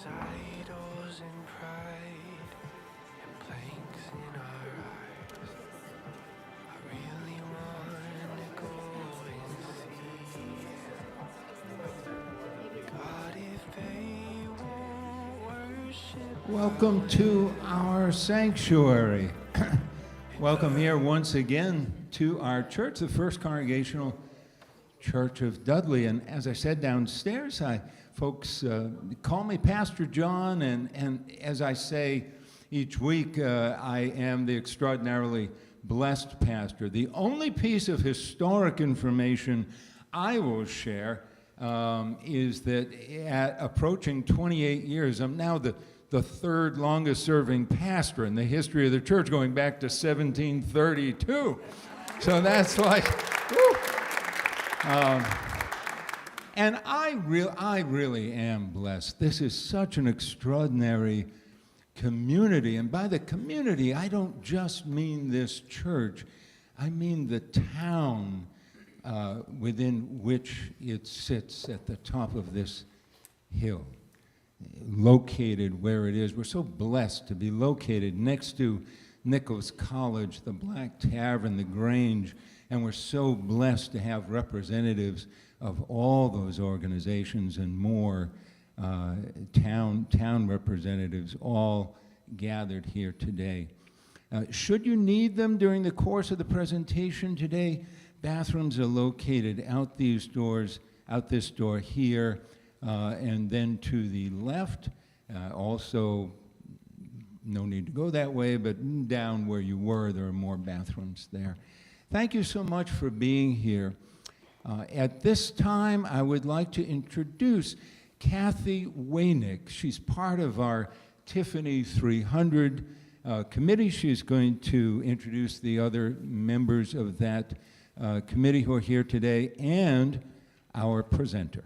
There's idols and pride and blanks in our eyes. I really wanna go and see God if they won't worship. Welcome to our sanctuary. Welcome here once again to our church, the First Congregational Church of Dudley. And as I said downstairs, folks call me Pastor John, and as I say each week, I am the extraordinarily blessed pastor. The only piece of historic information I will share is that at approaching 28 years, I'm now the third longest serving pastor in the history of the church, going back to 1732. So that's like, whew. And I really am blessed. This is such an extraordinary community. And by the community, I don't just mean this church. I mean the town within which it sits at the top of this hill, located where it is. We're so blessed to be located next to Nichols College, the Black Tavern, the Grange, and we're so blessed to have representatives of all those organizations and more, town representatives, all gathered here today. Should you need them during the course of the presentation today, bathrooms are located out this door here, and then to the left. Also, no need to go that way, but down where you were, there are more bathrooms there. Thank you so much for being here. At this time, I would like to introduce Kathy Waynick. She's part of our Tiffany 300 committee. She's going to introduce the other members of that committee who are here today and our presenter.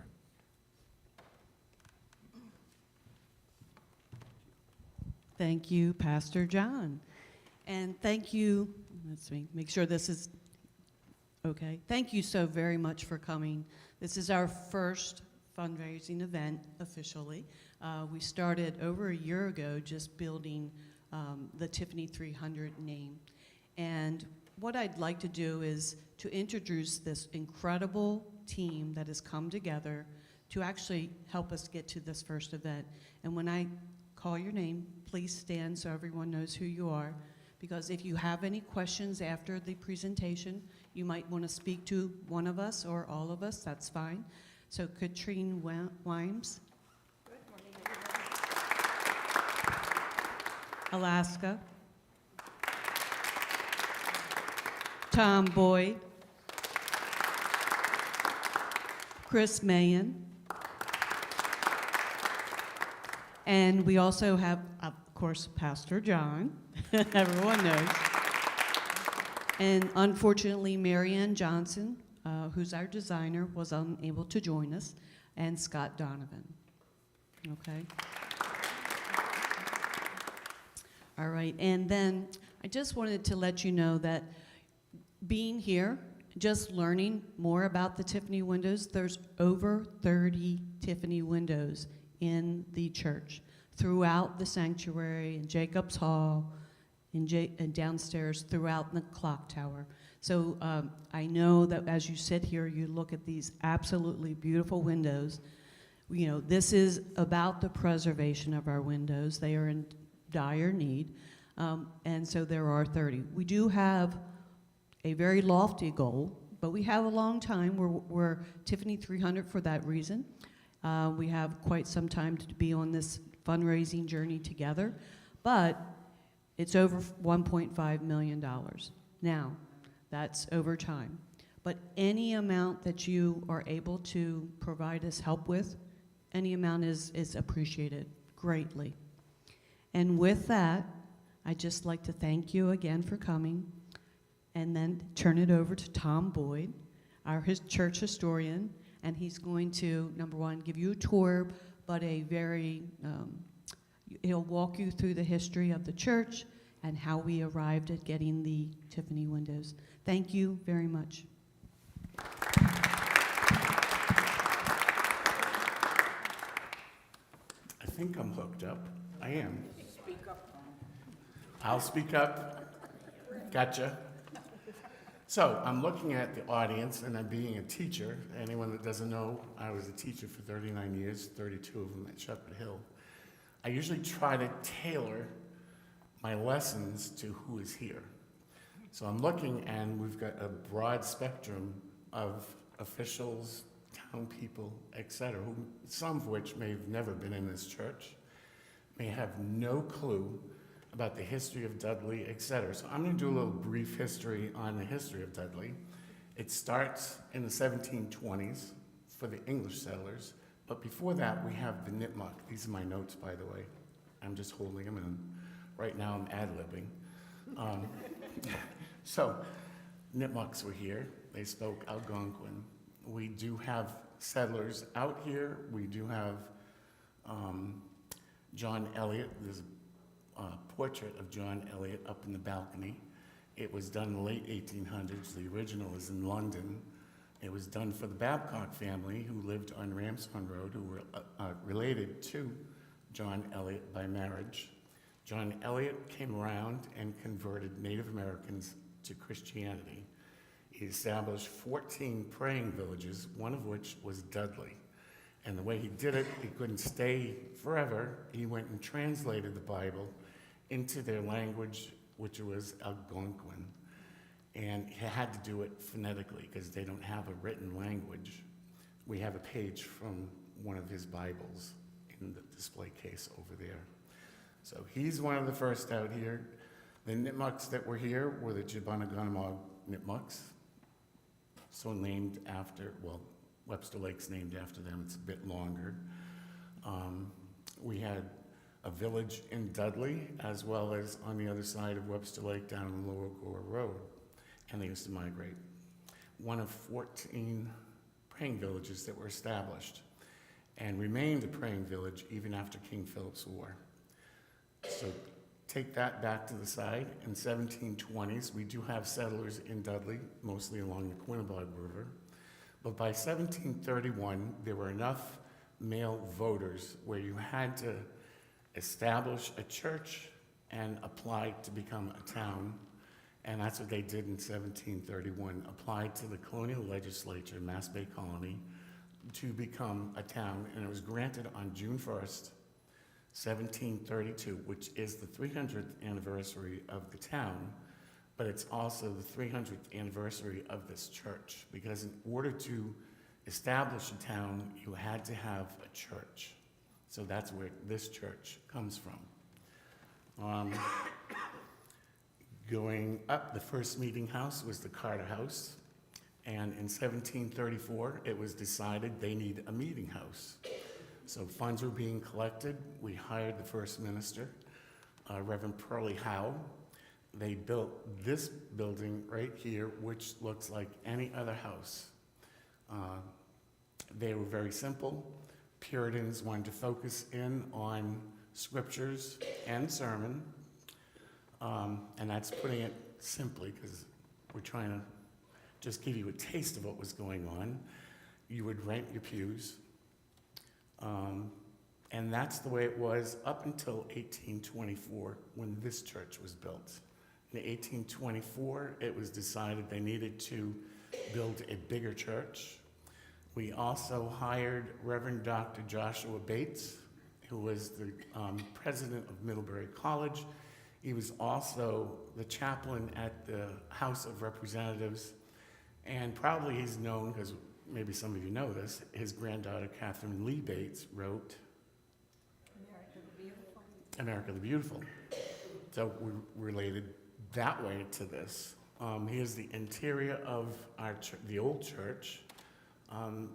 Thank you, Pastor John. And thank you, let's make sure this is okay. Thank you so very much for coming. This is our first fundraising event officially. We started over a year ago just building the Tiffany 300 name. And what I'd like to do is to introduce this incredible team that has come together to actually help us get to this first event. And when I call your name, please stand so everyone knows who you are, because if you have any questions after the presentation, you might want to speak to one of us or all of us, that's fine. So Katrine Wimes. Good morning, Alaska. Tom Boyd. Chris Mayen. And we also have, of course, Pastor John. Everyone knows. And unfortunately, Marianne Johnson, who's our designer, was unable to join us, and Scott Donovan. Okay? All right, and then I just wanted to let you know that being here, just learning more about the Tiffany windows, there's over 30 Tiffany windows in the church, throughout the sanctuary, in Jacob's Hall, and downstairs throughout the clock tower. So I know that as you sit here, you look at these absolutely beautiful windows. You know, this is about the preservation of our windows. They are in dire need, and so there are 30. We do have a very lofty goal, but we have a long time. We're Tiffany 300 for that reason. We have quite some time to be on this fundraising journey together, but it's over $1.5 million. Now, that's over time. But any amount that you are able to provide us help with, any amount is appreciated greatly. And with that, I'd just like to thank you again for coming, and then turn it over to Tom Boyd, our church historian, and he's going to, number one, give you a tour, but a very, he'll walk you through the history of the church and how we arrived at getting the Tiffany windows. Thank you very much. think I'm hooked up. I am. Speak up. I'll speak up. Gotcha. So I'm looking at the audience, and I'm being a teacher. Anyone that doesn't know, I was a teacher for 39 years, 32 of them at Shepherd Hill. I usually try to tailor my lessons to who is here. So I'm looking, and we've got a broad spectrum of officials, town people, etc., some of which may have never been in this church, may have no clue about the history of Dudley, etc. So I'm going to do a little brief history on the history of Dudley. It starts in the 1720s for the English settlers, but before that we have the Nipmuc. These are my notes, by the way. I'm just holding them, and right now I'm ad-libbing. So Nipmucs were here. They spoke Algonquin. We do have settlers out here. We do have John Eliot. There's a portrait of John Eliot up in the balcony. It was done in the late 1800s. The original is in London. It was done for the Babcock family who lived on Ramshorn Road, who were related to John Eliot by marriage. John Eliot came around and converted Native Americans to Christianity. He established 14 praying villages, one of which was Dudley. And the way he did it, he couldn't stay forever. He went and translated the Bible into their language, which was Algonquin. And he had to do it phonetically because they don't have a written language. We have a page from one of his Bibles in the display case over there. So he's one of the first out here. The Nipmucs that were here were the Jibbanagonamog Nipmucs, so named after, well, Webster Lake's named after them. It's a bit longer. We had a village in Dudley, as well as on the other side of Webster Lake down on Lower Gore Road, and they used to migrate. One of 14 praying villages that were established and remained a praying village even after King Philip's War. So take that back to the side. In 1720s, we do have settlers in Dudley, mostly along the Quinnebog River. But by 1731, there were enough male voters where you had to establish a church and apply to become a town. And that's what they did in 1731, applied to the colonial legislature, Mass Bay Colony, to become a town. And it was granted on June 1st, 1732, which is the 300th anniversary of the town, but it's also the 300th anniversary of this church, because in order to establish a town, you had to have a church. So that's where this church comes from. Going up, the first meeting house was the Carter House, and in 1734, it was decided they need a meeting house. So funds were being collected. We hired the first minister, Reverend Pearlie Howe. They built this building right here, which looks like any other house. They were very simple. Puritans wanted to focus in on scriptures and sermon, and that's putting it simply because we're trying to just give you a taste of what was going on. You would rent your pews. And that's the way it was up until 1824 when this church was built. In 1824, it was decided they needed to build a bigger church. We also hired Reverend Dr. Joshua Bates, who was the president of Middlebury College. He was also the chaplain at the House of Representatives, and probably he's known because maybe some of you know this, his granddaughter, Catherine Lee Bates, wrote America the Beautiful. America the Beautiful. So we're related that way to this. Here's the interior of our the old church.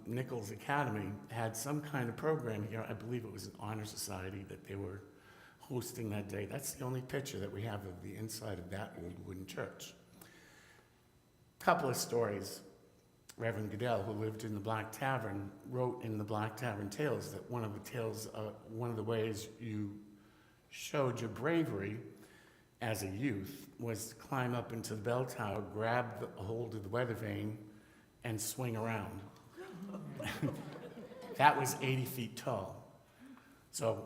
Nichols Academy had some kind of program here. I believe it was an honor society that they were hosting that day. That's the only picture that we have of the inside of that old wooden church. Couple of stories. Reverend Goodell, who lived in the Black Tavern, wrote in the Black Tavern Tales that one of the tales, one of the ways you showed your bravery as a youth was to climb up into the bell tower, grab a hold of the weather vane, and swing around. That was 80 feet tall. So,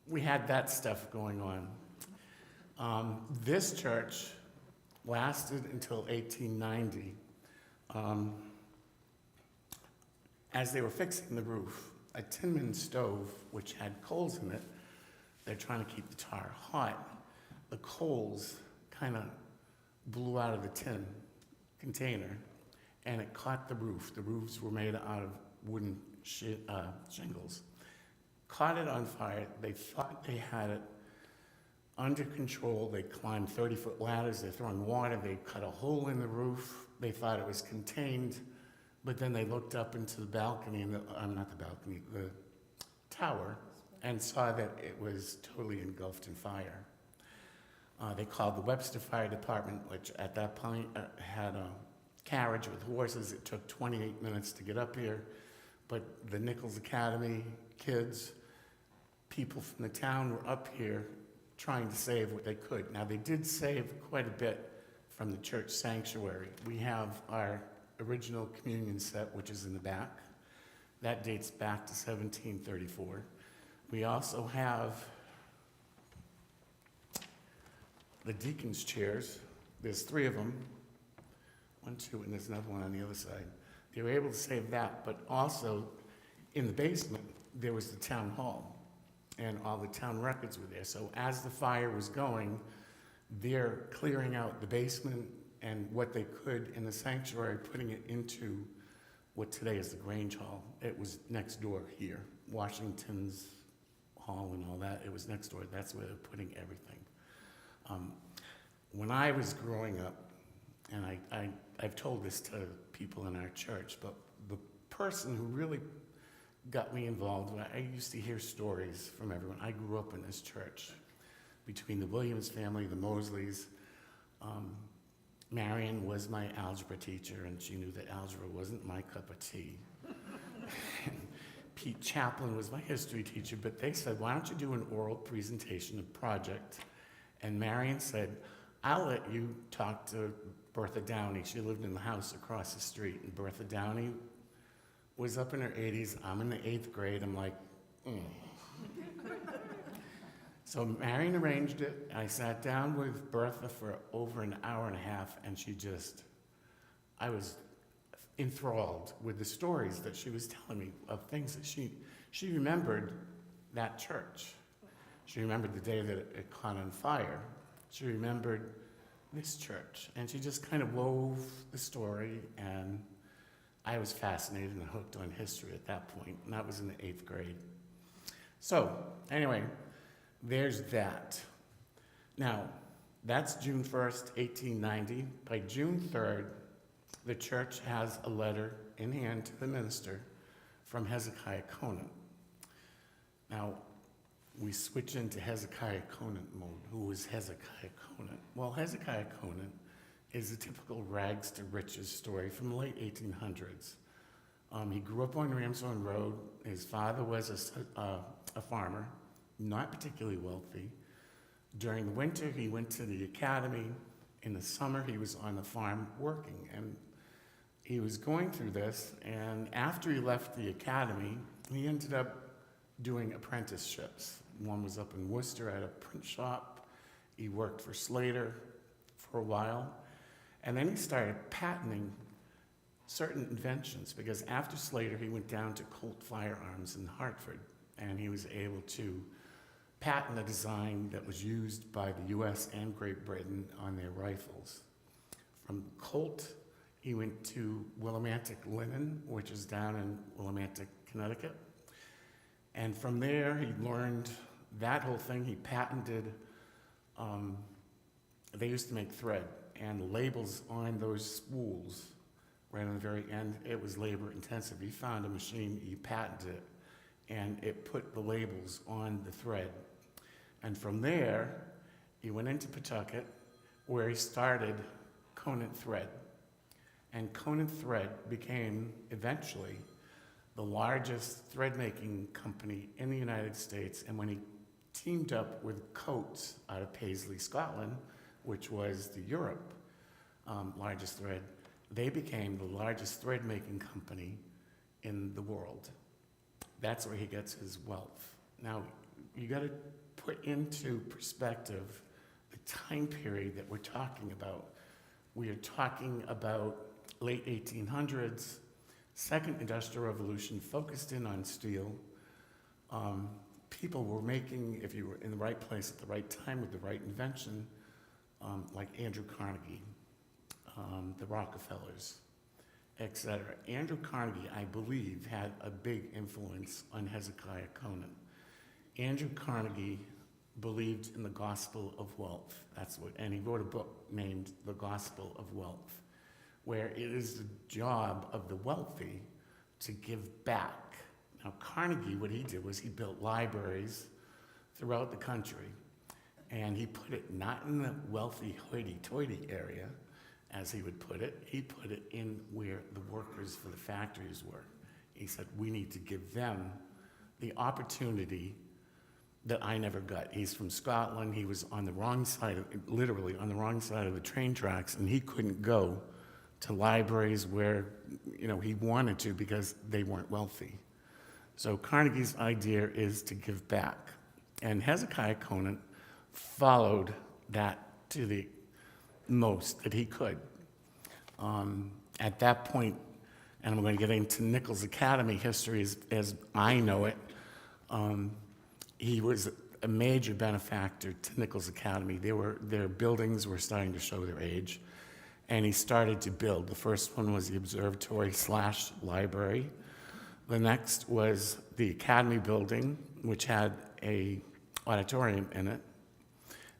we had that stuff going on. This church lasted until 1890. As they were fixing the roof, a Tinman stove, which had coals in it, they're trying to keep the tar hot. The coals kind of blew out of the tin container, and it caught the roof. The roofs were made out of wooden shingles. Caught it on fire. They thought they had it under control. They climbed 30-foot ladders. They're throwing water. They cut a hole in the roof. They thought it was contained, but then they looked up into the balcony, the tower, and saw that it was totally engulfed in fire. They called the Webster Fire Department, which at that point had a carriage with horses. It took 28 minutes to get up here, but the Nichols Academy kids, people from the town were up here trying to save what they could. Now, they did save quite a bit from the church sanctuary. We have our original communion set, which is in the back. That dates back to 1734. We also have the deacon's chairs. There's 3 of them. 1, 2, and there's another one on the other side. They were able to save that, but also in the basement, there was the town hall, and all the town records were there. So as the fire was going, they're clearing out the basement and what they could in the sanctuary, putting it into what today is the Grange Hall. It was next door here. Washington's Hall and all that, it was next door. That's where they're putting everything. When I was growing up, and I've told this to people in our church, but the person who really got me involved, I used to hear stories from everyone. I grew up in this church, between the Williams family, the Mosleys. Marion was my algebra teacher, and she knew that algebra wasn't my cup of tea. Pete Chaplin was my history teacher, but they said, why don't you do an oral presentation, a project? And Marion said, I'll let you talk to Bertha Downey. She lived in the house across the street, and Bertha Downey was up in her 80s. I'm in the 8th grade. I'm like, So Marion arranged it. I sat down with Bertha for over an hour and a half, and I was enthralled with the stories that she was telling me of things that she remembered that church. She remembered the day that it caught on fire. She remembered this church, and she just kind of wove the story, and I was fascinated and hooked on history at that point, and that was in the 8th grade. So, anyway, there's that. Now, that's June 1st, 1890. By June 3rd, the church has a letter in hand to the minister from Hezekiah Conant. Now, we switch into Hezekiah Conant mode. Who was Hezekiah Conant? Well, Hezekiah Conant is a typical rags to riches story from the late 1800s. He grew up on Ramshorn Road. His father was a farmer, not particularly wealthy. During the winter, he went to the academy. In the summer, he was on the farm working, and he was going through this, and after he left the academy, he ended up doing apprenticeships. One was up in Worcester at a print shop. He worked for Slater for a while, and then he started patenting certain inventions, because after Slater, he went down to Colt Firearms in Hartford, and he was able to patent a design that was used by the US and Great Britain on their rifles. From Colt, he went to Willimantic Linen, which is down in Willimantic, Connecticut. And from there, he learned that whole thing. He patented, they used to make thread, and the labels on those spools, right on the very end, it was labor intensive. He found a machine, he patented it, and it put the labels on the thread. And from there, he went into Pawtucket, where he started Conant Thread. And Conant Thread became, eventually, the largest thread-making company in the United States. And when he teamed up with Coates out of Paisley, Scotland, which was the Europe largest thread, they became the largest thread-making company in the world. That's where he gets his wealth. Now, you got to put into perspective the time period that we're talking about. We are talking about late 1800s, second industrial revolution, focused in on steel. People were making, if you were in the right place at the right time with the right invention, like Andrew Carnegie, the Rockefellers, etc. Andrew Carnegie, I believe, had a big influence on Hezekiah Conant. Andrew Carnegie believed in the gospel of wealth. And he wrote a book named The Gospel of Wealth, where it is the job of the wealthy to give back. Now, Carnegie, what he did was he built libraries throughout the country, and he put it not in the wealthy hoity-toity area, as he would put it. He put it in where the workers for the factories were. He said, we need to give them the opportunity that I never got. He's from Scotland. He was on the wrong side, literally on the wrong side of the train tracks, and he couldn't go to libraries where, he wanted to because they weren't wealthy. So Carnegie's idea is to give back. And Hezekiah Conant followed that to the most that he could. At that point, and I'm going to get into Nichols Academy history as I know it, he was a major benefactor to Nichols Academy. Their buildings were starting to show their age, and he started to build. The first one was the observatory/library. The next was the Academy building, which had a auditorium in it.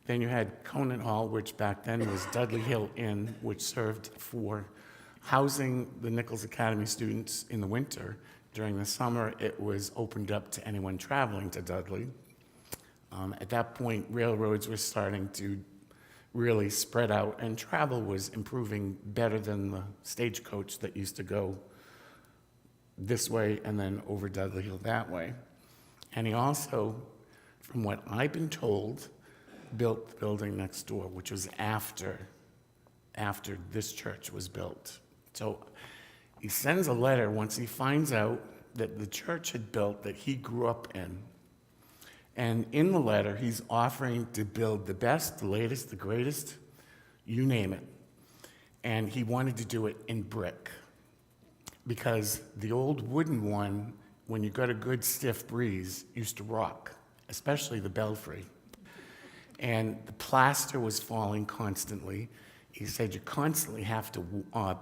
Then you had Conant Hall, which back then was Dudley Hill Inn, which served for housing the Nichols Academy students in the winter. During the summer, it was opened up to anyone traveling to Dudley. At that point, railroads were starting to really spread out, and travel was improving better than the stagecoach that used to go this way and then over Dudley Hill that way. And he also, from what I've been told, built the building next door, which was after this church was built. So he sends a letter once he finds out that the church had built that he grew up in. And in the letter, he's offering to build the best, the latest, the greatest, you name it. And he wanted to do it in brick, because the old wooden one, when you got a good stiff breeze, used to rock, especially the belfry. And the plaster was falling constantly. He said you constantly have to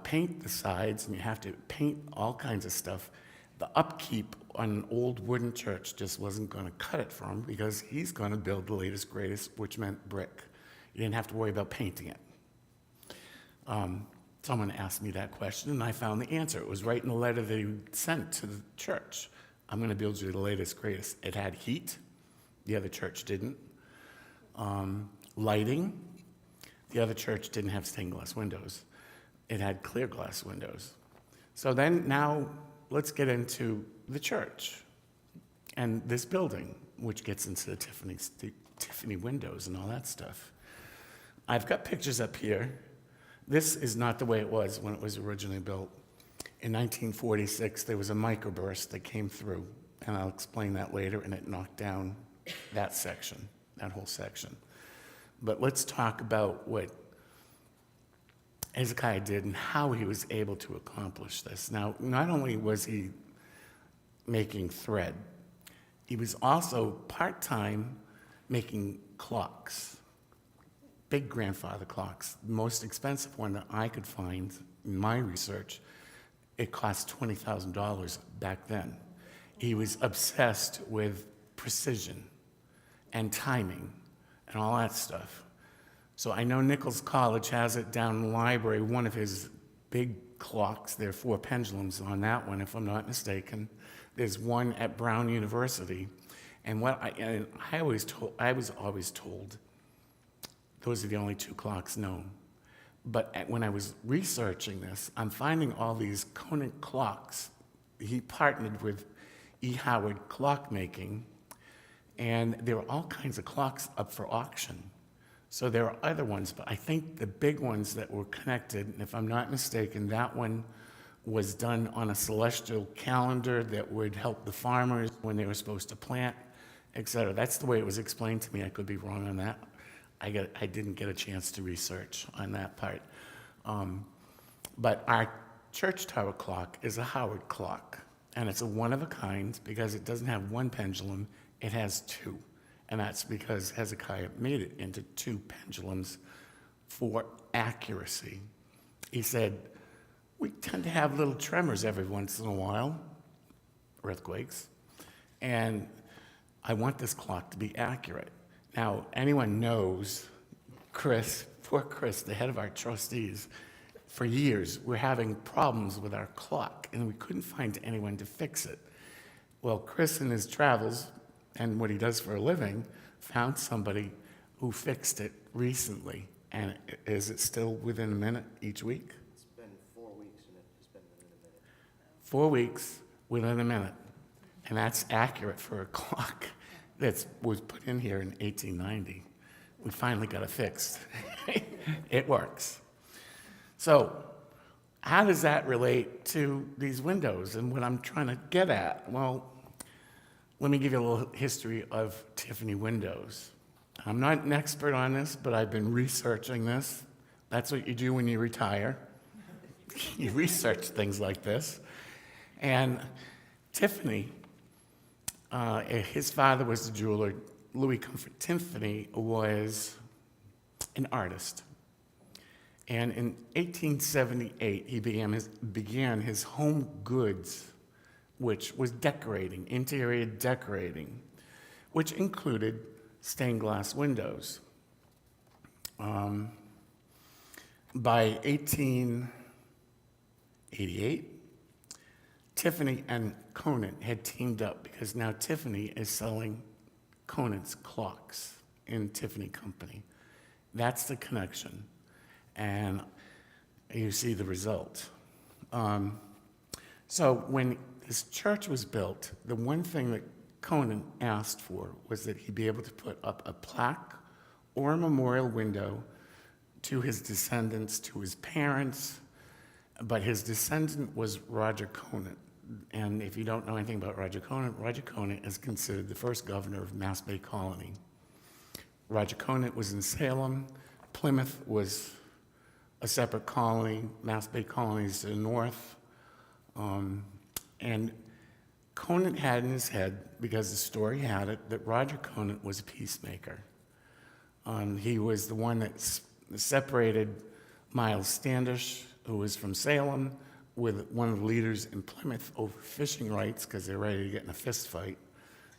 paint the sides, and you have to paint all kinds of stuff. The upkeep on an old wooden church just wasn't going to cut it for him, because he's going to build the latest, greatest, which meant brick. You didn't have to worry about painting it. Someone asked me that question, and I found the answer. It was right in the letter that he sent to the church. I'm going to build you the latest, greatest. It had heat. The other church didn't. Lighting. The other church didn't have stained glass windows. It had clear glass windows. So then now let's get into the church and this building, which gets into the Tiffany windows and all that stuff. I've got pictures up here. This is not the way it was when it was originally built. In 1946, there was a microburst that came through, and I'll explain that later, and it knocked down that section, that whole section. But let's talk about what Hezekiah did and how he was able to accomplish this. Now, not only was he making thread, he was also part-time making clocks, big grandfather clocks. The most expensive one that I could find in my research, it cost $20,000 back then. He was obsessed with precision and timing and all that stuff. So I know Nichols College has it down in the library, one of his big clocks. There are 4 pendulums on that one, if I'm not mistaken. There's one at Brown University. And I was always told those are the only 2 clocks known. But when I was researching this, I'm finding all these Conant clocks. He partnered with E. Howard Clockmaking, and there were all kinds of clocks up for auction. So there are other ones, but I think the big ones that were connected, and if I'm not mistaken, that one was done on a celestial calendar that would help the farmers when they were supposed to plant, etc. That's the way it was explained to me. I could be wrong on that. I didn't get a chance to research on that part. But our church tower clock is a Howard clock, and it's a one of a kind because it doesn't have one pendulum, it has two. And that's because Hezekiah made it into two pendulums for accuracy. He said, we tend to have little tremors every once in a while, earthquakes, and I want this clock to be accurate. Now, anyone knows Chris, poor Chris, the head of our trustees, for years, we're having problems with our clock, and we couldn't find anyone to fix it. Well, Chris in his travels and what he does for a living found somebody who fixed it recently. And is it still within a minute each week? It's been 4 weeks and it's been within a minute. 4 weeks within a minute. And that's accurate for a clock that was put in here in 1890. We finally got it fixed. It works. So how does that relate to these windows and what I'm trying to get at? Well, let me give you a little history of Tiffany windows. I'm not an expert on this, but I've been researching this. That's what you do when you retire. You research things like this. And Tiffany, his father was a jeweler. Louis Comfort Tiffany was an artist. And in 1878, he began his home goods, which was decorating, interior decorating, which included stained glass windows. By 1888, Tiffany and Conant had teamed up because now Tiffany is selling Conant's clocks in Tiffany Company. That's the connection. And you see the result. So when this church was built, the one thing that Conant asked for was that he be able to put up a plaque or a memorial window to his descendants, to his parents, but his descendant was Roger Conant. And if you don't know anything about Roger Conant is considered the first governor of Mass Bay Colony. Roger Conant was in Salem. Plymouth was a separate colony. Mass Bay Colony is to the north. And Conant had in his head, because the story had it, that Roger Conant was a peacemaker. He was the one that separated Miles Standish, who was from Salem, with one of the leaders in Plymouth over fishing rights because they're ready to get in a fist fight.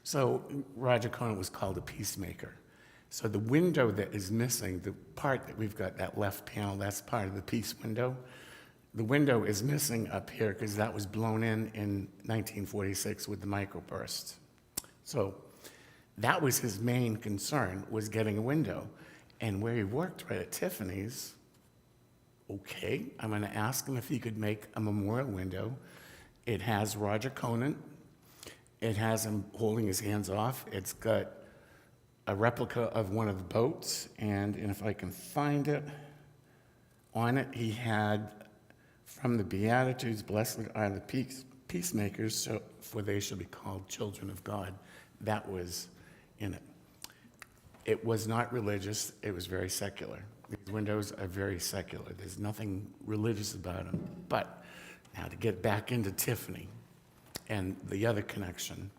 So Roger Conant was called a peacemaker. So the window that is missing, the part that we've got, that left panel, that's part of the peace window. The window is missing up here because that was blown in 1946 with the microburst. So that was his main concern, was getting a window. And where he worked right at Tiffany's, okay, I'm going to ask him if he could make a memorial window. It has Roger Conant. It has him holding his hands off. It's got a replica of one of the boats, and if I can find it, on it he had, from the Beatitudes, blessed are the peacemakers, so, for they shall be called children of God. That was in it. It was not religious, it was very secular. These windows are very secular. There's nothing religious about them. But now to get back into Tiffany and the other connection.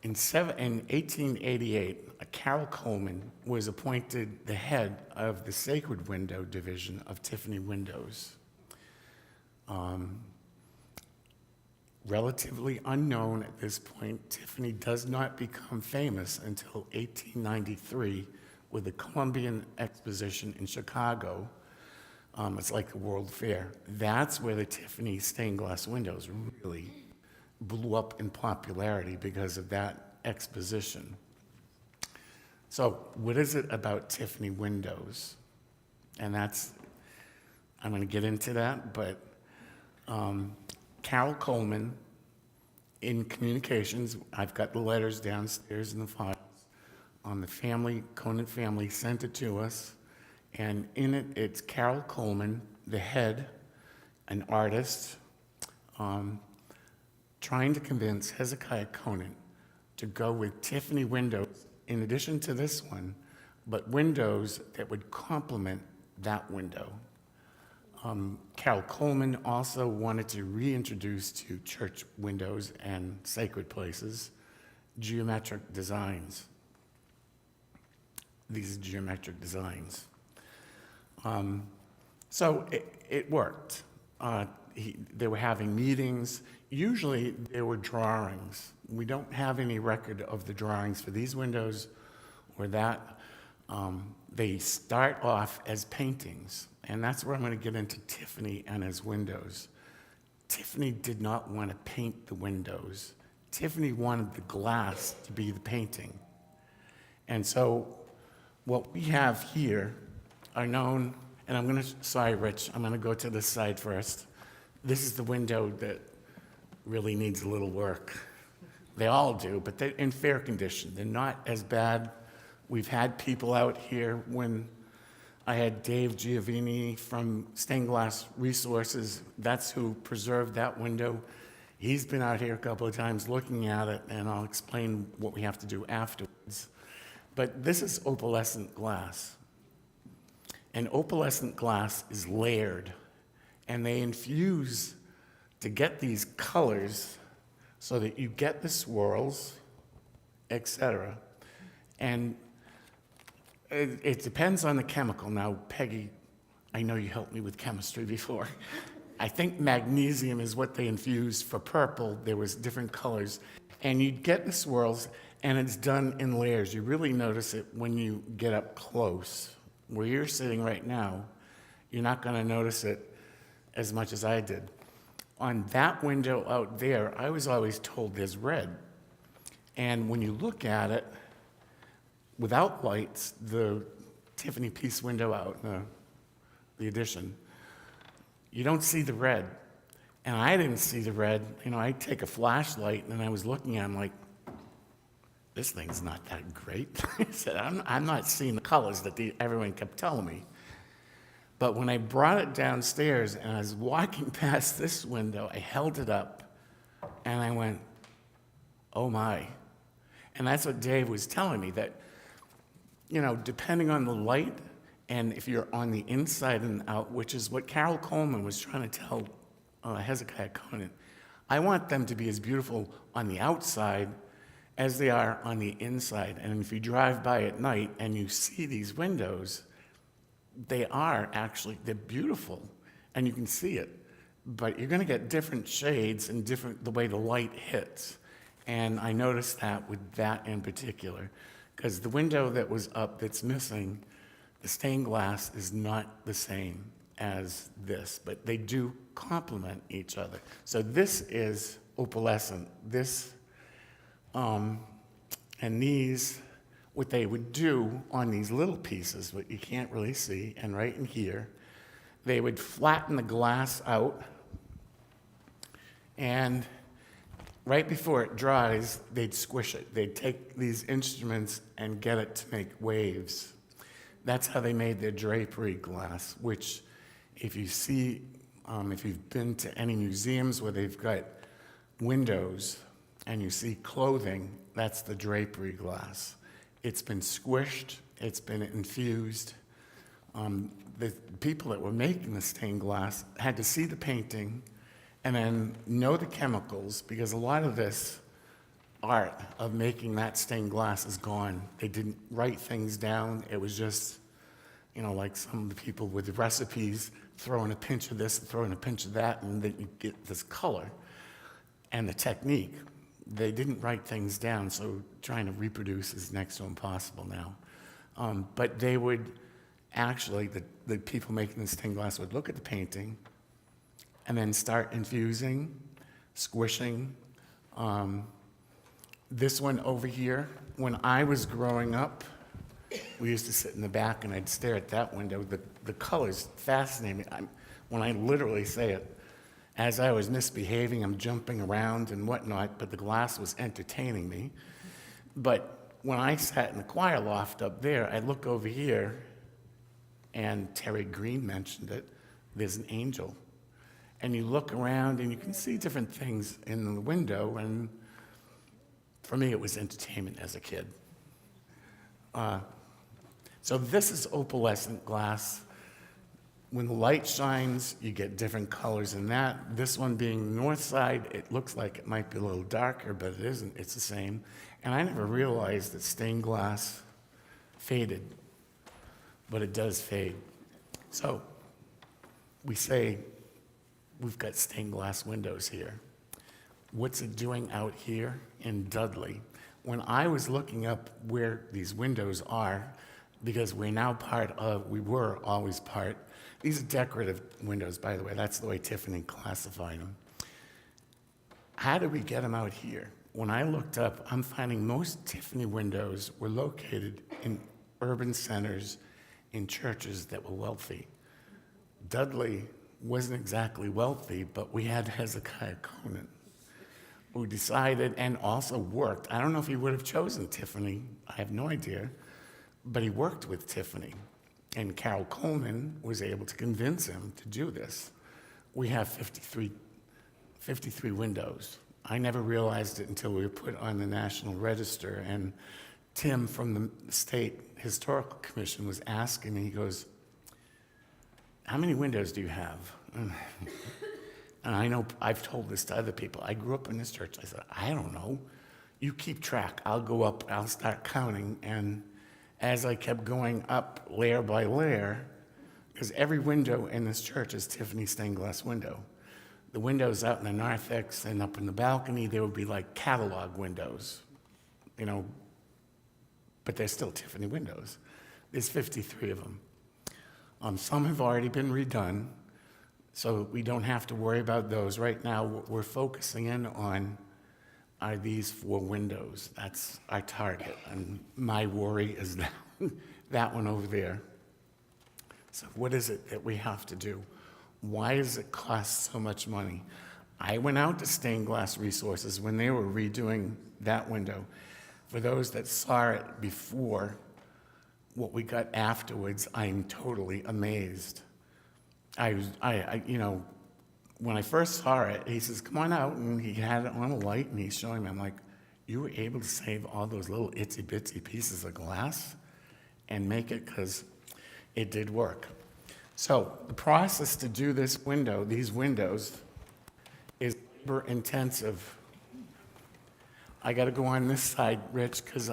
In 1888, Carol Coleman was appointed the head of the Sacred Window Division of Tiffany Windows. Relatively unknown at this point, Tiffany does not become famous until 1893 with the Columbian Exposition in Chicago. It's like the World Fair. That's where the Tiffany stained glass windows really blew up in popularity because of that exposition. So what is it about Tiffany windows? And that's, I'm going to get into that, but Carol Coleman, in communications, I've got the letters downstairs in the files, the family, Conant family sent it to us, and in it, it's Carol Coleman, the head, an artist, trying to convince Hezekiah Conant to go with Tiffany windows, in addition to this one, but windows that would complement that window. Carol Coleman also wanted to reintroduce to church windows and sacred places geometric designs. These geometric designs. So it worked. They were having meetings. Usually there were drawings. We don't have any record of the drawings for these windows or that. They start off as paintings, and that's where I'm going to get into Tiffany and his windows. Tiffany did not want to paint the windows. Tiffany wanted the glass to be the painting. And so what we have here are known, and I'm going to, sorry, Rich, I'm going to go to this side first. This is the window that really needs a little work. They all do, but they're in fair condition. They're not as bad. We've had people out here when I had Dave Giovanni from Stained Glass Resources. That's who preserved that window. He's been out here a couple of times looking at it, and I'll explain what we have to do afterwards. But this is opalescent glass. And opalescent glass is layered, and they infuse to get these colors so that you get the swirls, etc. And it depends on the chemical. Now, Peggy, I know you helped me with chemistry before. I think magnesium is what they infused for purple. There was different colors. And you'd get the swirls, and it's done in layers. You really notice it when you get up close. Where you're sitting right now, you're not going to notice it as much as I did. On that window out there, I was always told there's red. And when you look at it, without lights, the Tiffany piece window out, the addition, you don't see the red. And I didn't see the red. You know, I take a flashlight, and I was looking at it, I'm like, this thing's not that great. I said, I'm not seeing the colors that everyone kept telling me. But when I brought it downstairs and I was walking past this window, I held it up and I went, oh my. And that's what Dave was telling me, that, you know, depending on the light and if you're on the inside and out, which is what Carol Coleman was trying to tell Hezekiah Conant, I want them to be as beautiful on the outside as they are on the inside. And if you drive by at night and you see these windows, they're beautiful, and you can see it. But you're going to get different shades and the way the light hits. And I noticed that with that in particular, because the window that was up that's missing, the stained glass is not the same as this, but they do complement each other. So this is opalescent. This and these, what they would do on these little pieces, what you can't really see, and right in here, they would flatten the glass out, and right before it dries, they'd squish it. They'd take these instruments and get it to make waves. That's how they made their drapery glass, which if you see, if you've been to any museums where they've got windows and you see clothing, that's the drapery glass. It's been squished, it's been infused. The people that were making the stained glass had to see the painting and then know the chemicals, because a lot of this art of making that stained glass is gone. They didn't write things down. It was just, you know, like some of the people with the recipes, throwing a pinch of this, throwing a pinch of that, and then you get this color and the technique. They didn't write things down, so trying to reproduce is next to impossible now. But they would actually, the people making the stained glass would look at the painting and then start infusing, squishing. This one over here, when I was growing up, we used to sit in the back and I'd stare at that window. The colors fascinate me. When I literally say it, as I was misbehaving, I'm jumping around and whatnot, but the glass was entertaining me. But when I sat in the choir loft up there, I look over here, and Terry Green mentioned it, there's an angel. And you look around and you can see different things in the window, and For me, it was entertainment as a kid. So this is opalescent glass. When the light shines, you get different colors in that. This one being north side, it looks like it might be a little darker, but it isn't. It's the same. And I never realized that stained glass faded, but it does fade. So we say we've got stained glass windows here. What's it doing out here in Dudley? When I was looking up where these windows are, because we're now part of, we were always part, these are decorative windows, by the way. That's the way Tiffany classified them. How did we get them out here? When I looked up, I'm finding most Tiffany windows were located in urban centers, in churches that were wealthy. Dudley wasn't exactly wealthy, but we had Hezekiah Conant, who decided and also worked. I don't know if he would have chosen Tiffany. I have no idea. But he worked with Tiffany. And Carol Coleman was able to convince him to do this. We have 53 windows. I never realized it until we were put on the National Register. And Tim from the State Historical Commission was asking me, he goes, how many windows do you have? And I know I've told this to other people. I grew up in this church. I said, I don't know. You keep track. I'll go up, I'll start counting. And as I kept going up layer by layer, because every window in this church is Tiffany stained glass window. The windows out in the narthex and up in the balcony, they would be like catalog windows, you know, but they're still Tiffany windows. There's 53 of them. Some have already been redone, so we don't have to worry about those. Right now, what we're focusing in on are these 4 windows. That's our target, and my worry is that one over there. So what is it that we have to do? Why does it cost so much money? I went out to Stained Glass Resources when they were redoing that window. For those that saw it before, what we got afterwards, I'm totally amazed. You know, when I first saw it, he says, come on out, and he had it on a light, and he's showing me. I'm like, you were able to save all those little itsy-bitsy pieces of glass and make it, because it did work. So the process to do this window, these windows, is labor intensive. I got to go on this side, Rich, because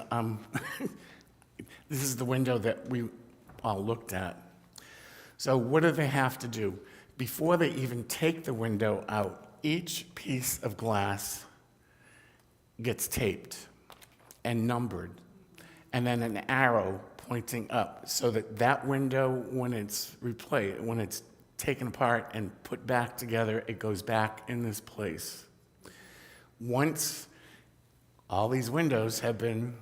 this is the window that we all looked at. So what do they have to do? Before they even take the window out, each piece of glass gets taped and numbered, and then an arrow pointing up, so that that window, when it's replaced, when it's taken apart and put back together, it goes back in this place. Once all these windows have been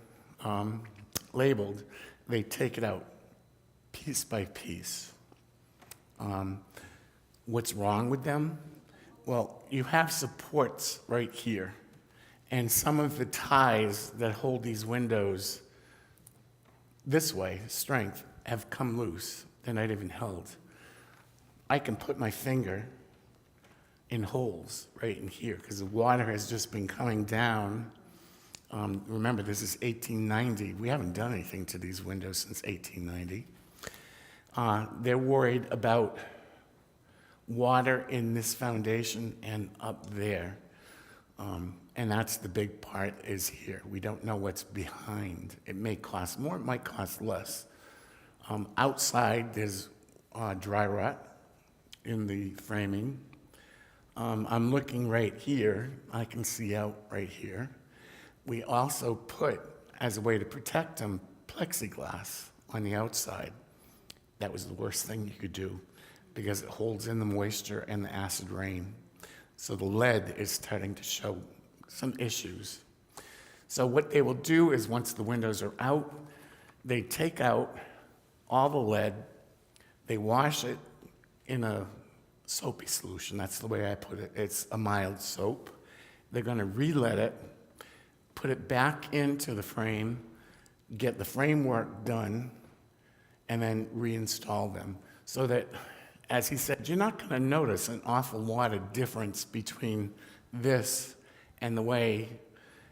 labeled, they take it out piece by piece. What's wrong with them? Well, you have supports right here, and some of the ties that hold these windows this way, strength, have come loose. They're not even held. I can put my finger in holes right in here because the water has just been coming down. Remember, this is 1890. We haven't done anything to these windows since 1890. They're worried about water in this foundation and up there. And that's the big part is here. We don't know what's behind. It may cost more, it might cost less. Outside, there's dry rot in the framing. I'm looking right here. I can see out right here. We also put, as a way to protect them, plexiglass on the outside. That was the worst thing you could do because it holds in the moisture and the acid rain. So the lead is starting to show some issues. So what they will do is once the windows are out, they take out all the lead, they wash it in a soapy solution. That's the way I put it. It's a mild soap. They're going to re-lead it, put it back into the frame, get the framework done, and then reinstall them. So that, as he said, you're not going to notice an awful lot of difference between this and the way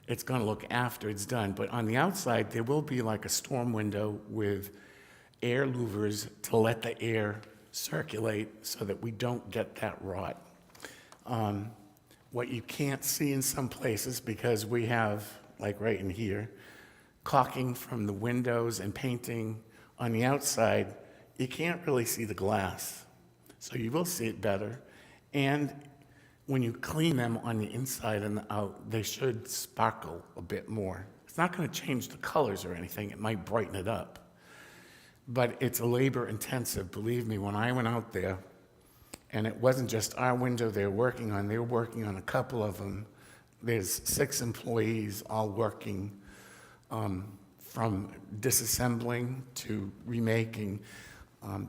It's going to look after it's done. But on the outside, there will be like a storm window with air louvers to let the air circulate so that we don't get that rot. What you can't see in some places, because we have, like right in here, caulking from the windows and painting on the outside, you can't really see the glass. So you will see it better. And when you clean them on the inside and the out, they should sparkle a bit more. It's not going to change the colors or anything. It might brighten it up. But it's labor intensive. Believe me, when I went out there, and it wasn't just our window they were working on a couple of them. There's 6 employees all working from disassembling to remaking.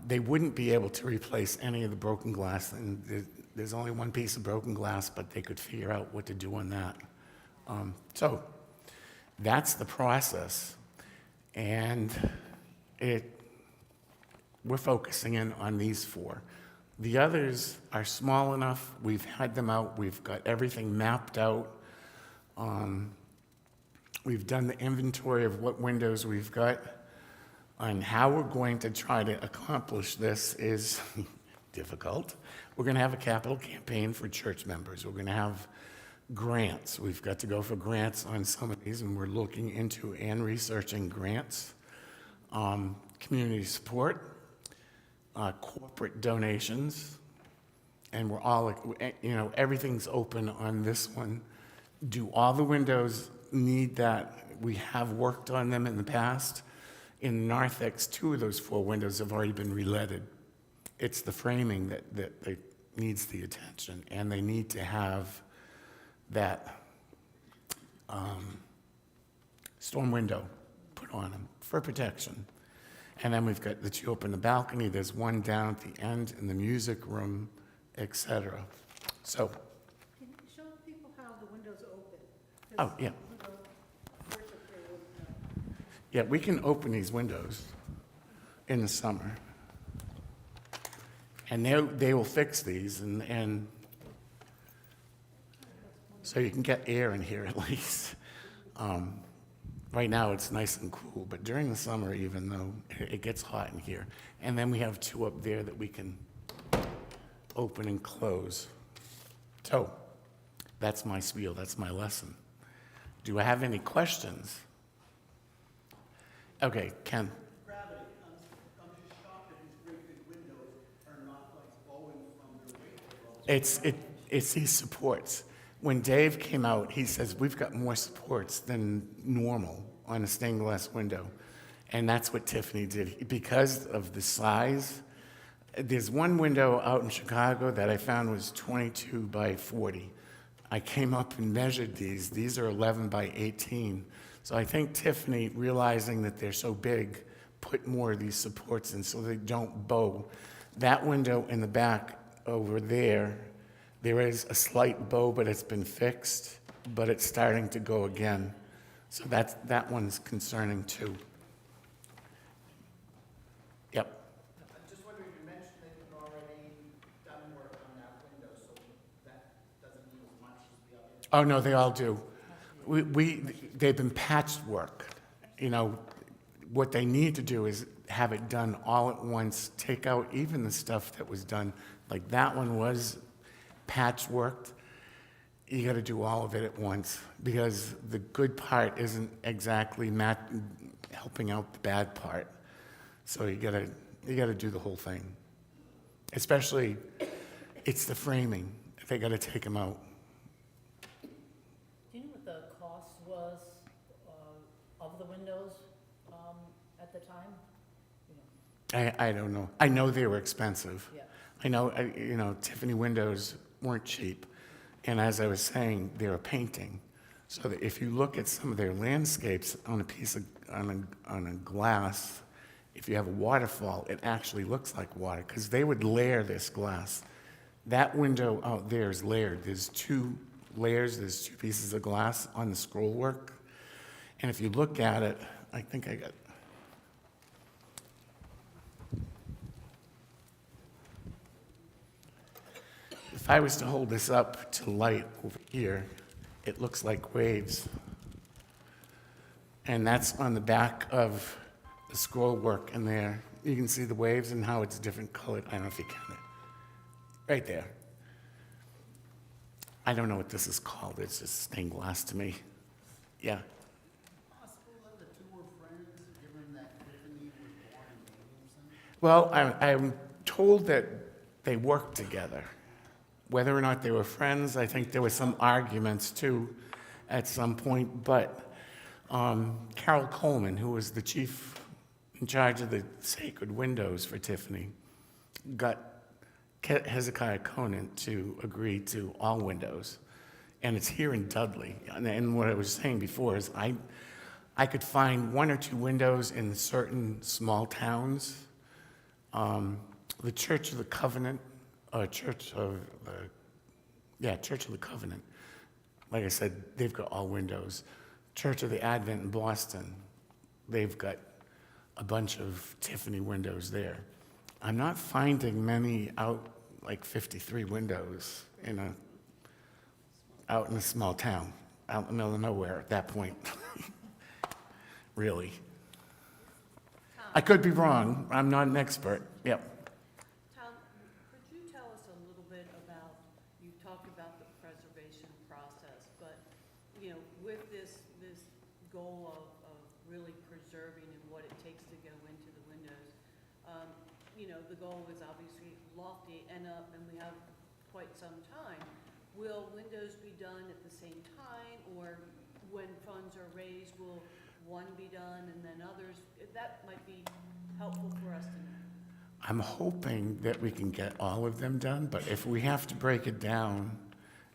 They wouldn't be able to replace any of the broken glass, and there's only one piece of broken glass, but they could figure out what to do on that. So that's the process, and we're focusing in on these 4. The others are small enough. We've had them out. We've got everything mapped out. We've done the inventory of what windows we've got. And how we're going to try to accomplish this is difficult. We're going to have a capital campaign for church members. We're going to have grants. We've got to go for grants on some of these, and we're looking into and researching grants, community support, corporate donations, and we're all, everything's open on this one. Do all the windows need that? We have worked on them in the past. In narthex, 2 of those 4 windows have already been re-leaded. It's the framing that needs the attention, and they need to have that storm window put on them for protection. And then we've got that you open the balcony, there's one down at the end in the music room, etc. So, Can you show people how the windows open? oh, yeah. Yeah, we can open these windows in the summer. And they will fix these, and so you can get air in here at least. Right now it's nice and cool, but during the summer, even though it gets hot in here. And then we have 2 up there that we can open and close. So that's my spiel, that's my lesson. Do I have any questions? Okay, Ken. Gravity. I'm just shocked that these great big windows are not like bowing from their weight. It's these supports. When Dave came out, he says, we've got more supports than normal on a stained glass window. And that's what Tiffany did. Because of the size, there's one window out in Chicago that I found was 22 by 40. I came up and measured these. These are 11 by 18. So I think Tiffany, realizing that they're so big, put more of these supports in so they don't bow. That window in the back over there, there is a slight bow, but it's been fixed, but it's starting to go again. So that one's concerning too. Yep. I'm just wondering, you mentioned that you've already done work on that window, so that doesn't need as much as the other. Oh, no, they all do. They've been patched work. What they need to do is have it done all at once, take out even the stuff that was done, like that one was patchworked. You got to do all of it at once, because the good part isn't exactly helping out the bad part. So you got to do the whole thing. Especially, it's the framing. They got to take them out. Do you know what the cost was of the windows at the time? I don't know. I know they were expensive. Yeah. I know, Tiffany windows weren't cheap. And as I was saying, they were painting. So that if you look at some of their landscapes on a glass, if you have a waterfall, it actually looks like water, because they would layer this glass. That window out there is layered. There's 2 layers, there's 2 pieces of glass on the scroll work. And if you look at it, I think I got... If I was to hold this up to light over here, it looks like waves. And that's on the back of the scroll work in there. You can see the waves and how it's different colored. I don't know if you can. Right there. I don't know what this is called. It's just stained glass to me. Yeah. Possible that the two were friends, given that Tiffany was born in Williamson? Well, I'm told that they worked together. Whether or not they were friends, I think there were some arguments too at some point. But Carol Coleman, who was the chief in charge of the sacred windows for Tiffany, got Hezekiah Conant to agree to all windows. And it's here in Dudley. And what I was saying before is I could find one or two windows in certain small towns. The Church of the Covenant, Church of the Covenant. Like I said, they've got all windows. Church of the Advent in Boston, they've got a bunch of Tiffany windows there. I'm not finding many out, like 53 windows out in a small town, out in the middle of nowhere at that point. Really. I could be wrong. I'm not an expert. Yep. Tom, could you tell us a little bit about, you talked about the preservation process, but, with this goal of really preserving and what it takes to go into the windows, the goal is obviously lofty and we have quite some time. Will windows be done at the same time, or when funds are raised, will one be done and then others? That might be helpful for us to know. I'm hoping that we can get all of them done, but if we have to break it down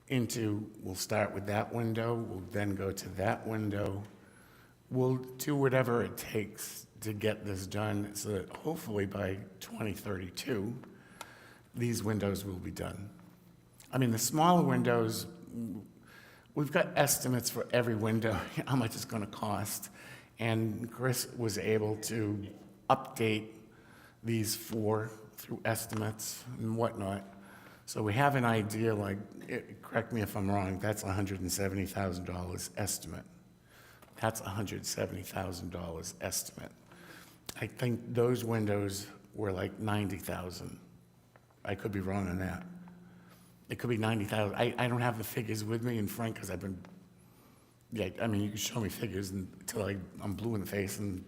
into, we'll start with that window, we'll then go to that window, we'll do whatever it takes to get this done so that hopefully by 2032, these windows will be done. I mean, the smaller windows, we've got estimates for every window, how much it's going to cost, and Chris was able to update these four through estimates and whatnot. So we have an idea, correct me if I'm wrong, that's $170,000 estimate. That's $170,000 estimate. I think those windows were like 90,000. I could be wrong on that. It could be 90,000. I don't have the figures with me, and Frank, because I've been, you can show me figures until I'm blue in the face, and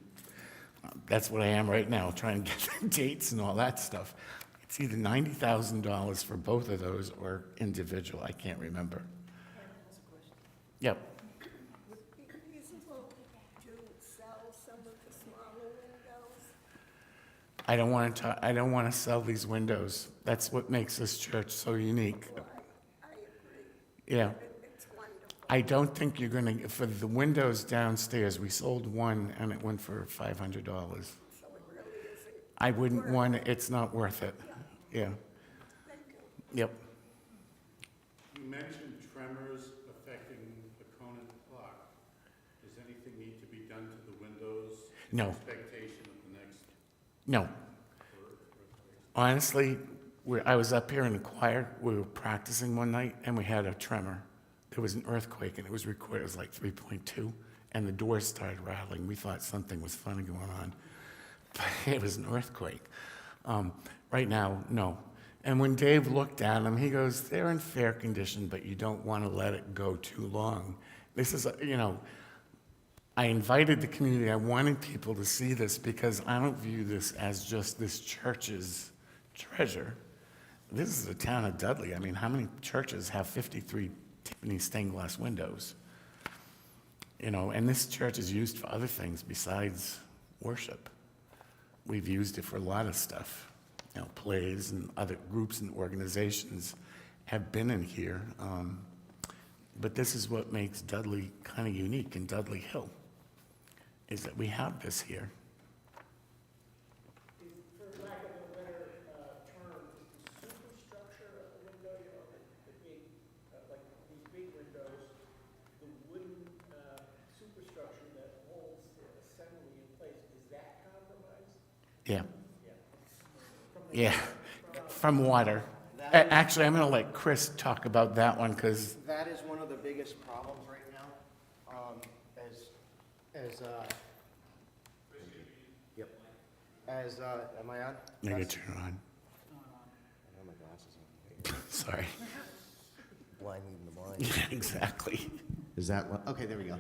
that's what I am right now, trying to get dates and all that stuff. It's either $90,000 for both of those or individual. I can't remember. Yep. Would it be feasible to sell some of the smaller windows? I don't want to sell these windows. That's what makes this church so unique. I agree. Yeah. It's wonderful. I don't think you're going to, for the windows downstairs, we sold one and it went for $500. So it really isn't. I wouldn't want it, it's not worth it. Yeah. Thank you. Yep. You mentioned tremors affecting the Conant clock. Does anything need to be done to the windows? No. Expectation of the next No. Honestly, I was up here in the choir, we were practicing one night, and we had a tremor. There was an earthquake, and it was recorded, it was like 3.2, and the doors started rattling. We thought something was funny going on, but it was an earthquake. Right now, no. And when Dave looked at them, he goes, they're in fair condition, but you don't want to let it go too long. This is, I invited the community. I wanted people to see this because I don't view this as just this church's treasure. This is the town of Dudley. I mean, how many churches have 53 Tiffany stained glass windows? And this church is used for other things besides worship. We've used it for a lot of stuff. Plays and other groups and organizations have been in here. But this is what makes Dudley kind of unique in Dudley Hill, is that we have this here. For lack of a better term, is the superstructure of the window, the big, like these big windows, the wooden superstructure that holds the assembly in place, is that compromised? Yeah. Yeah, from water. Actually, I'm going to let Chris talk about that one because That is one of the biggest problems right now. As, yep. As, am I on? I Yes? get turn on. I have my glasses on. Sorry. Blind leading the blind. Yeah, exactly. Is that what? Okay, there we go.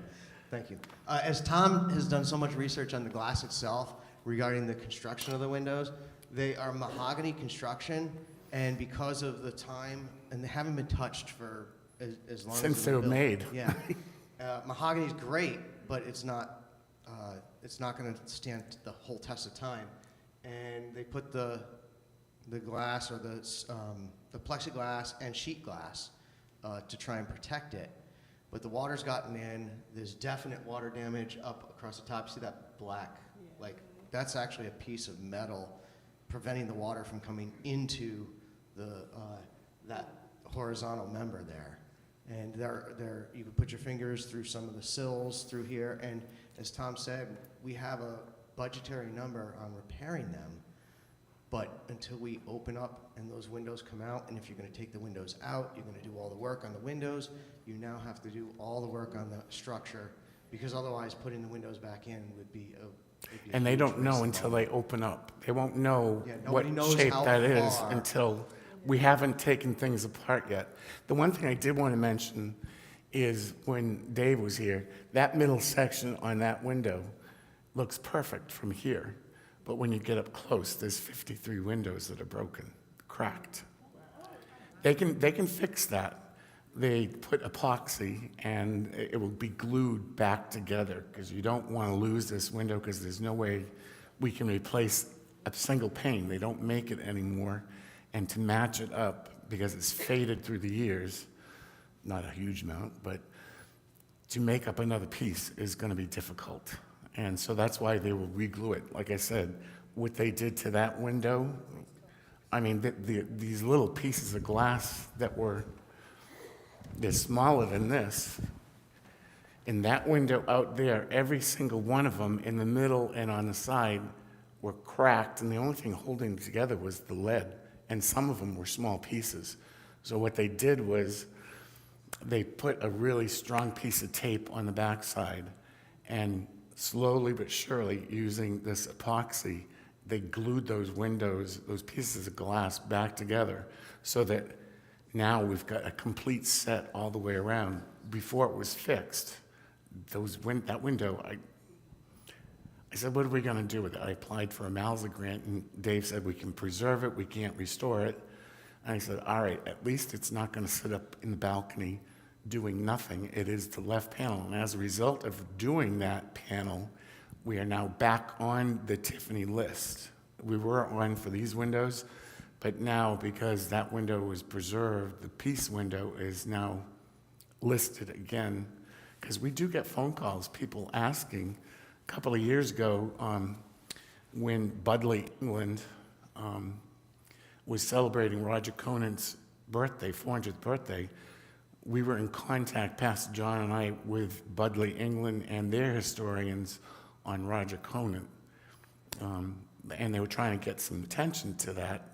Thank you. As Tom has done so much research on the glass itself regarding the construction of the windows, they are mahogany construction, and because of the time, and they haven't been touched for as long Since as they were built. made. Yeah. Mahogany is great, but it's not going to stand the whole test of time. And they put the glass or the plexiglass and sheet glass to try and protect it. But the water's gotten in. There's definite water damage up across the top. See that black? Like, that's actually a piece of metal preventing the water from coming into that horizontal member there. And you can put your fingers through some of the sills through here. And as Tom said, we have a budgetary number on repairing them. But until we open up and those windows come out, and if you're going to take the windows out, you're going to do all the work on the windows. You now have to do all the work on the structure, because otherwise putting the windows back in would be a And they huge don't know waste of until money. they open up. They won't know Yeah, what nobody knows shape how that is far. until we haven't taken things apart yet. The one thing I did want to mention is when Dave was here, that middle section on that window looks perfect from here. But when you get up close, there's 53 windows that are broken, cracked. They can fix that. They put epoxy and it will be glued back together, because you don't want to lose this window, because there's no way we can replace a single pane. They don't make it anymore. And to match it up, because it's faded through the years, not a huge amount, but to make up another piece is going to be difficult. And so that's why they will re-glue it. Like I said, what they did to that window, I mean, these little pieces of glass that they're smaller than this. In that window out there, every single one of them in the middle and on the side were cracked, and the only thing holding them together was the lead, and some of them were small pieces. So what they did was they put a really strong piece of tape on the backside, and slowly but surely, using this epoxy, they glued those windows, those pieces of glass back together, so that now we've got a complete set all the way around. Before it was fixed, that window, I said, what are we going to do with it? I applied for a MALSA grant, and Dave said, we can preserve it, we can't restore it. And I said, all right, at least it's not going to sit up in the balcony doing nothing. It is the left panel. And as a result of doing that panel, we are now back on the Tiffany list. We were on for these windows, but now, because that window was preserved, the piece window is now listed again. Because we do get phone calls, people asking. A couple of years ago, when Dudley, England, was celebrating Roger Conant's birthday, 400th birthday, we were in contact, Pastor John and I, with Dudley, England, and their historians on Roger Conant. And they were trying to get some attention to that.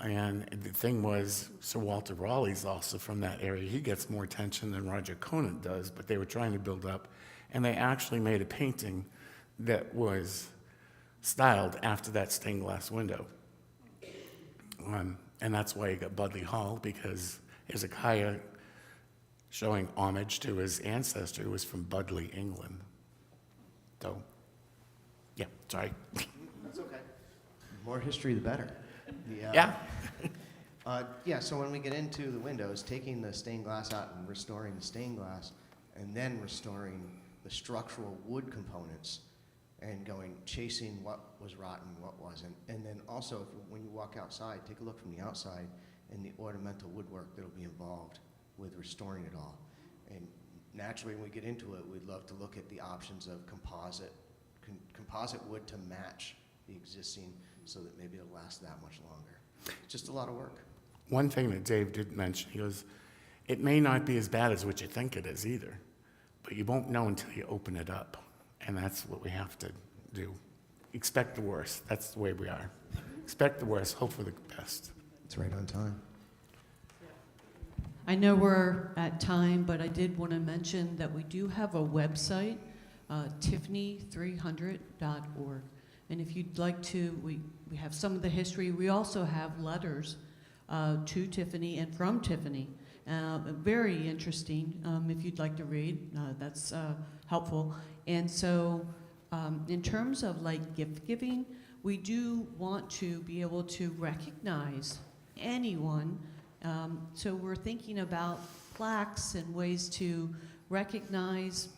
And the thing was, Sir Walter Raleigh's also from that area. He gets more attention than Roger Conant does, but they were trying to build up. And they actually made a painting that was styled after that stained glass window. And that's why he got Dudley Hall, because Hezekiah, showing homage to his ancestor, was from Dudley, England. So, yeah, sorry. That's okay. More history, the better. Yeah. Yeah, so when we get into the windows, taking the stained glass out and restoring the stained glass, and then restoring the structural wood components, and chasing what was rotten, what wasn't. And then also, when you walk outside, take a look from the outside and the ornamental woodwork that'll be involved with restoring it all. And naturally, when we get into it, we'd love to look at the options of composite wood to match the existing, so that maybe it'll last that much longer. It's just a lot of work. One thing that Dave did mention, he goes, it may not be as bad as what you think it is either, but you won't know until you open it up. And that's what we have to do. Expect the worst. That's the way we are. Expect the worst, hope for the best. It's right on time. I know we're at time, but I did want to mention that we do have a website Tiffany300.org. And if you'd like to, we have some of the history. We also have letters to Tiffany and from Tiffany. Very interesting. If you'd like to read, that's helpful. And so in terms of like gift giving, we do want to be able to recognize anyone. So we're thinking about plaques and ways to recognize,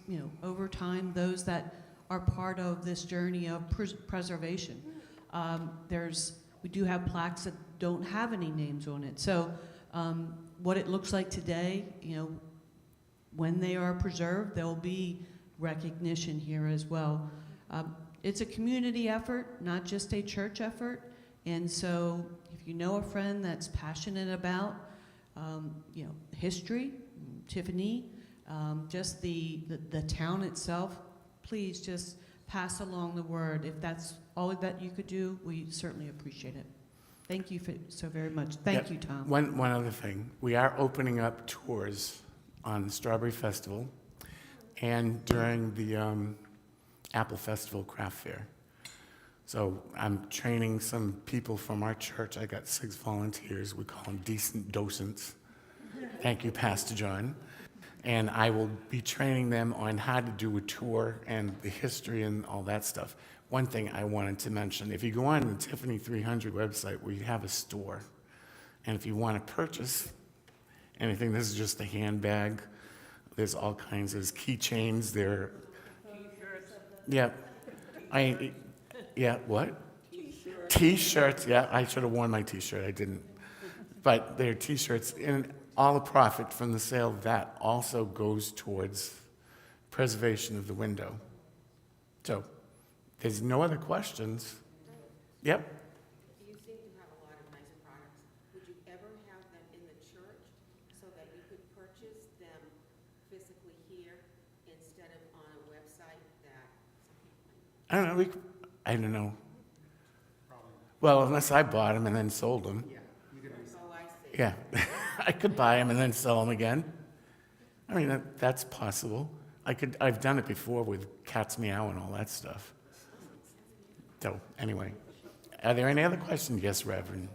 over time, those that are part of this journey of preservation. We do have plaques that don't have any names on it. So what it looks like today, when they are preserved, there'll be recognition here as well. It's a community effort, not just a church effort. And so if you know a friend that's passionate about, history, Tiffany, just the town itself, please just pass along the word. If that's all that you could do, we certainly appreciate it. Thank you so very much. Thank you, Tom. One other thing. We are opening up tours on Strawberry Festival and during the Apple Festival Craft Fair. So I'm training some people from our church. I got 6 volunteers. We call them decent docents. Thank you, Pastor John. And I will be training them on how to do a tour and the history and all that stuff. One thing I wanted to mention, if you go on the Tiffany 300 website, we have a store. And if you want to purchase anything, this is just a handbag. There's all kinds, there's keychains, there. Yeah. What? T-shirts, yeah, I should have worn my T-shirt, I didn't. But they're T-shirts, and all the profit from the sale of that also goes towards preservation of the window. So, there's no other questions. Yep. You seem to have a lot of nice products. Would you ever have them in the church so that you could purchase them physically here instead of on a website that some people might? I don't know, I don't know. Well, unless I bought them and then sold them. Oh, I see. Yeah, I could buy them and then sell them again. I mean, that's possible. I've done it before with Cat's Meow and all that stuff. So, anyway, are there any other questions? Yes, Reverend.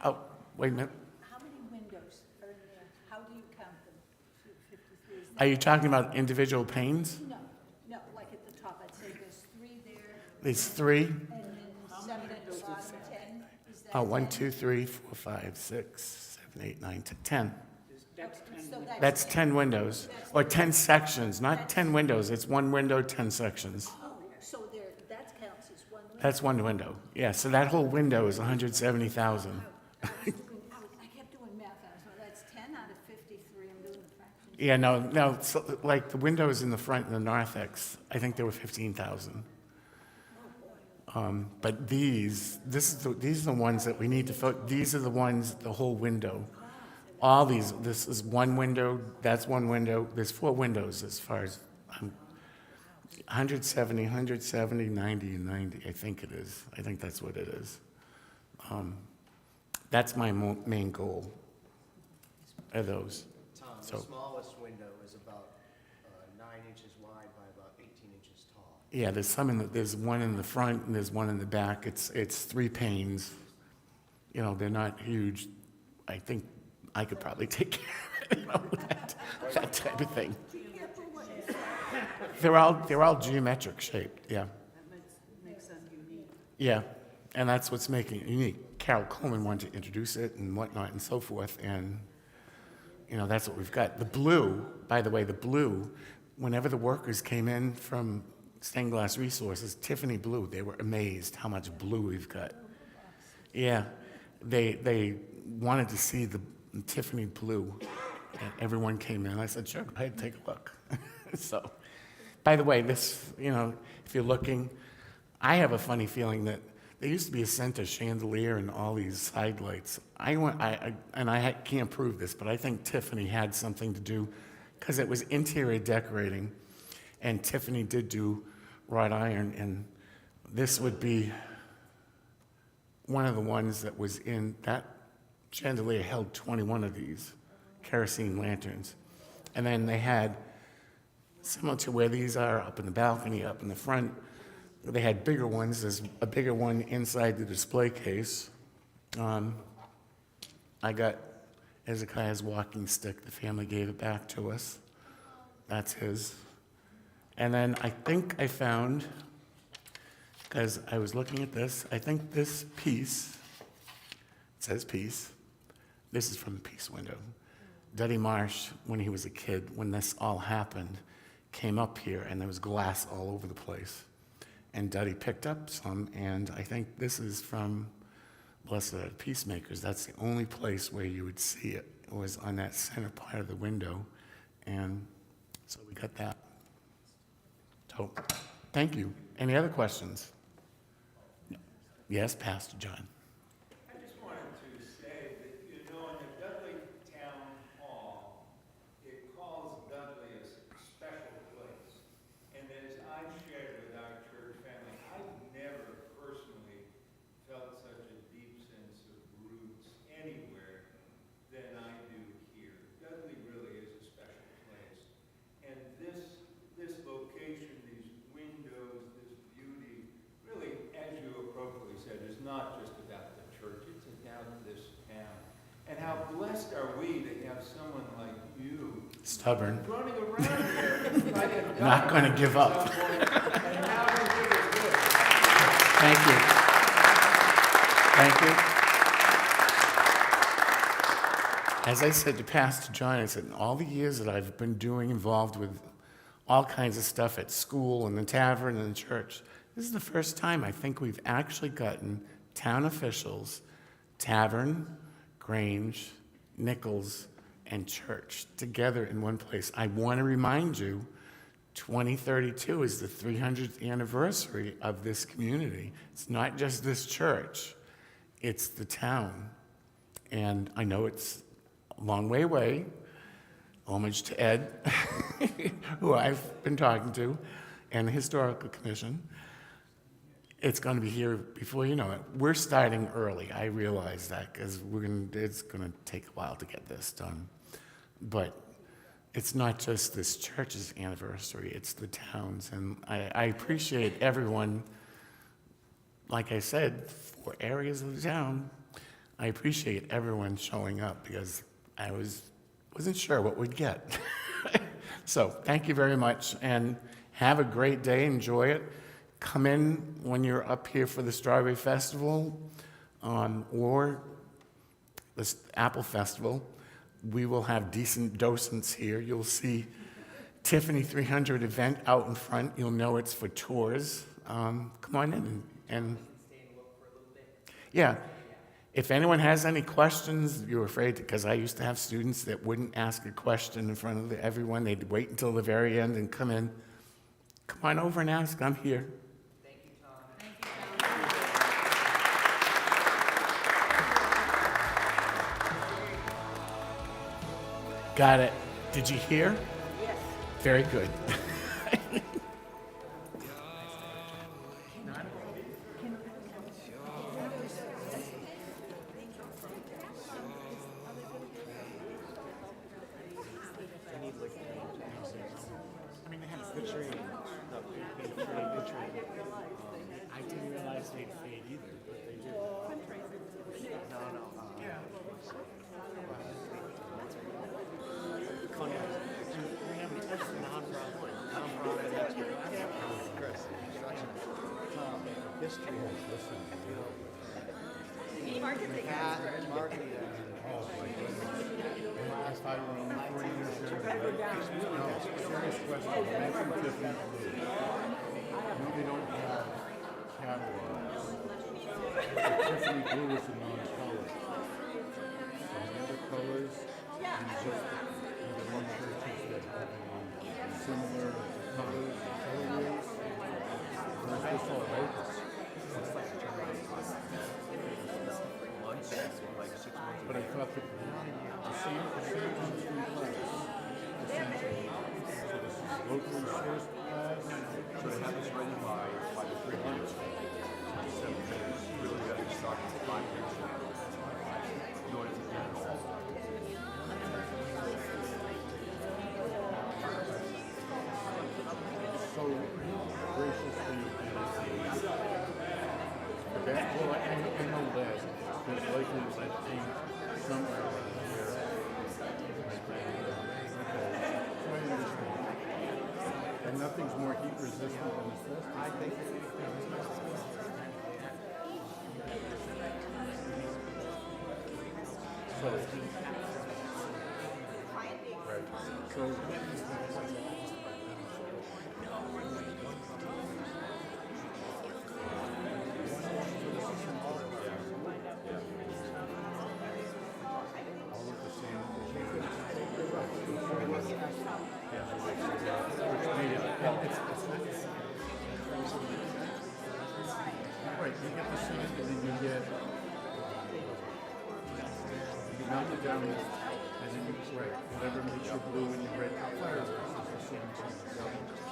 Oh, wait a minute. How many windows are in there? How do you count them? 53 is Are you talking about individual panes? No, like at the top, I'd say there's 3 there, There's 3. and then 7 at the bottom, 10. Is that Oh, 1, 10? 2, 3, 4, 5, 6, 7, 8, 9, 10. That's 10 So That's 10 windows, or 10 sections, not 10 windows. It's 1 window, 10 sections. Oh, so that counts as 1 window. That's 1 window. Yeah, so that whole window is 170,000. I kept doing math, so that's 10 out of 53, I'm doing the fractions. Yeah, no, so, like the windows in the front in the narthex, I think there were 15,000. But these are the ones that we need to these are the ones, the whole window. All these, this is 1 window, that's 1 window. There's 4 windows as far as 170, 90, and 90, I think it is. I think that's what it is. That's my main goal, are those. Tom, So- the smallest window is about 9 inches wide by about 18 inches tall. Yeah, there's one in the front and there's one in the back. It's 3 panes. They're not huge. I think I could probably take care of it, that type of thing. They're all geometric shaped, yeah. That makes them unique. Yeah, and that's what's making it unique. Carol Coleman wanted to introduce it and whatnot and so forth, and that's what we've got. The blue, by the way, whenever the workers came in from Stained Glass Resources, Tiffany blue, they were amazed how much blue we've got. Yeah, they wanted to see the Tiffany blue, and everyone came in. I said, sure, go ahead, take a look. So, by the way, this, if you're looking, I have a funny feeling that there used to be a center chandelier and all these side lights. I can't prove this, but I think Tiffany had something to do, because it was interior decorating, and Tiffany did do wrought iron, and this would be one of the ones that was in that chandelier held 21 of these kerosene lanterns. And then they had similar to where these are, up in the balcony, up in the front. They had bigger ones. There's a bigger one inside the display case. I got Hezekiah's walking stick. The family gave it back to us. That's his. And then I think I found, because I was looking at this, I think this piece, it says peace. This is from the peace window. Dudley Marsh, when he was a kid, when this all happened, came up here and there was glass all over the place. And Dudley picked up some, and I think this is from Blessed Are the Peacemakers. That's the only place where you would see it. It was on that center part of the window. And so we got that. So, thank you. Any other questions? Yes, Pastor John. I just wanted to say that, you know, in the Dudley Town Hall, it calls Dudley a special place. And as I've shared with our church family, I've never personally felt such a deep sense of roots anywhere than I do here. Dudley really is a special place. And this location, these windows, this beauty, really, as you appropriately said, is not just about the church, it's about this town. And how blessed are we to have someone like you Stubborn. running around here like a Not going to give up. And how we do it good. Thank you. Thank you. As I said to Pastor John, I said, in all the years that I've been involved with all kinds of stuff at school and the tavern and the church, this is the first time I think we've actually gotten town officials, tavern, Grange, Nichols, and church together in one place. I want to remind you, 2032 is the 300th anniversary of this community. It's not just this church, it's the town. And I know it's a long way away. Homage to Ed, who I've been talking to, and the Historical Commission. It's going to be here before you know it. We're starting early. I realize that because it's going to take a while to get this done. But it's not just this church's anniversary, it's the town's. And I appreciate everyone, like I said, for areas of the town, I appreciate everyone showing up because I wasn't sure what we'd get. So thank you very much, and have a great day. Enjoy it. Come in when you're up here for the Strawberry Festival or the Apple Festival. We will have decent docents here. You'll see Tiffany 300 event out in front. You'll know it's for tours. Come on in and yeah. If anyone has any questions, you're afraid to, because I used to have students that wouldn't ask a question in front of everyone. They'd wait until the very end and come in. Come on over and ask. I'm here. Thank you, Tom. Got it. Did you hear? Yes. Very good. I mean, they had the tree, the tree. I didn't realize they'd fade either, but they did. No. Cognac. We have non-brown and extra. Chris, this tree has this one. Marketing. Last I went on 40 years ago. No, serious question. Mention Tiffany. No, they don't have catalogs. Tiffany blue is a non-color. So the other colors, and just the one churches that have similar colors, colorways. There's this all locals. But I thought that the same industry class, essentially. So this is locally sourced class. So they have this ready by the 300. So really got to start with 5 years in order to get it all. well, I know that. There's likely that thing somewhere around here. So I understand. And nothing's more heat resistant than asbestos. I think. So, right. So, all look the same. Which made it, right, you get the sand and then you get, you melt it down and then you, right, whatever makes your blue and your red fire is the same thing.